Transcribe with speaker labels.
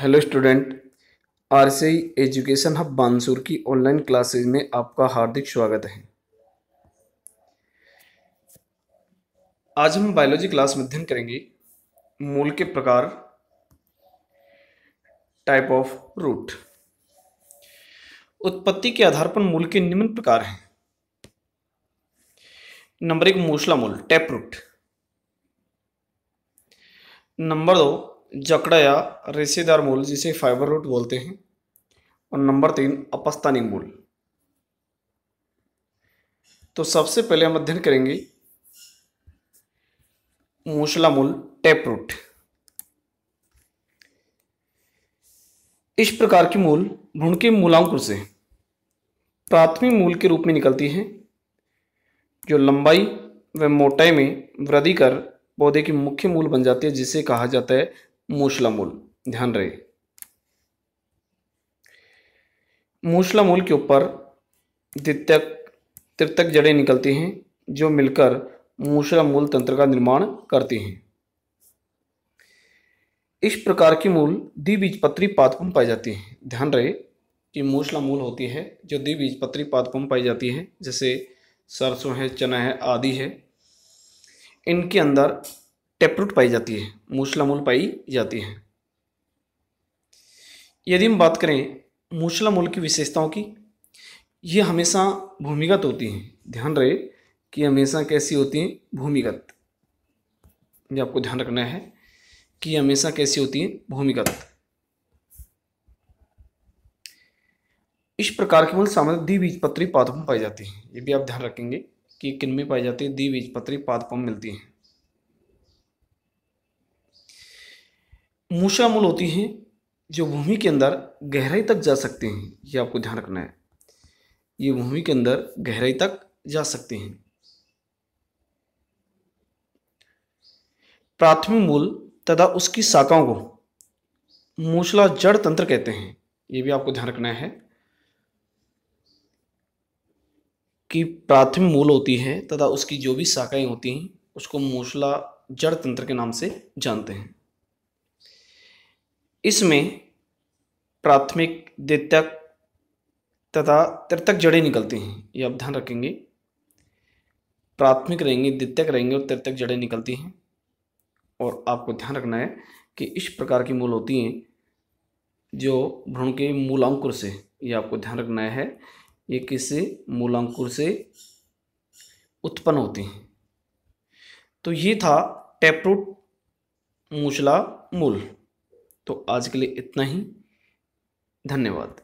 Speaker 1: Hello student, RCI education hub Bansur की online classes में आपका हार्दिक स्वागत है। आज हम बायोलॉजी क्लास में अध्ययन करेंगे मूल के प्रकार, टाइप ऑफ रूट। उत्पत्ति के आधार पर मूल के निम्न प्रकार हैं। नंबर 1 मूसला मूल टैप रूट। नंबर 2 जकड़ा या रेशेदार मूल जिसे फाइबर रूट बोलते हैं। और नंबर 3 अपस्थानिक मूल। तो सबसे पहले हम अध्ययन करेंगे मूसला मूल टैप रूट। इस प्रकार की मूल भ्रूण के मूलांकुर से प्राथमिक मूल के रूप में निकलती है, जो लंबाई व मोटाई में वृद्धि कर पौधे की मुख्य मूल बन जाती है, जिसे कहा जाता है मूसला मूल। ध्यान रहे, मूसला मूल के ऊपर द्वितीयक तृतीयक जड़ें निकलती हैं, जो मिलकर मूसला मूल तंत्र का निर्माण करती हैं। इस प्रकार की मूल द्विबीजपत्री पादपों में पाई जाती है। ध्यान रहे कि मूसला मूल होती है जो द्विबीजपत्री पादपों में पाई जाती है, जैसे सरसों है, चना है आदि है। इनके अंदर टैपरूट पाई जाती है, मूसला मूल पाई जाती है। यदि हम बात करें मूसला मूल की विशेषताओं की, ये हमेशा भूमिगत होती हैं। ध्यान रहे कि हमेशा कैसी होती हैं, भूमिगत। ये आपको ध्यान रखना है कि हमेशा कैसी होती हैं, भूमिगत। इस प्रकार की मूल सामान्य द्विबीजपत्री पादपों में पाई जाती है। ये भी आप ध्यान रखेंगे कि किन में पाई जाती है, द्विबीजपत्री पादपों में मिलती है। मूसला मूल होती हैं जो भूमि के अंदर गहराई तक जा सकते हैं। ये आपको ध्यान रखना है, ये भूमि के अंदर गहराई तक जा सकते हैं। प्राथमिक मूल तथा उसकी शाखाओं को मूसला जड़ तंत्र कहते हैं। ये भी आपको ध्यान रखना है कि प्राथमिक मूल होती है तथा उसकी जो भी शाखाएं होती हैं उसको मूसला जड़ तंत्र के नाम से जानते हैं। इसमें प्राथमिक, द्वितीयक तथा तृतीयक जड़ें निकलती हैं। ये आप ध्यान रखेंगे, प्राथमिक रहेंगे, द्वितीयक रहेंगे और तृतीयक जड़ें निकलती हैं। और आपको ध्यान रखना है कि इस प्रकार की मूल होती हैं जो भ्रूण के मूलांकुर से, ये आपको ध्यान रखना है, ये किससे, मूलांकुर से उत्पन्न होती हैं। तो ये था टैपरूट मूसला मूल। तो आज के लिए इतना ही। धन्यवाद।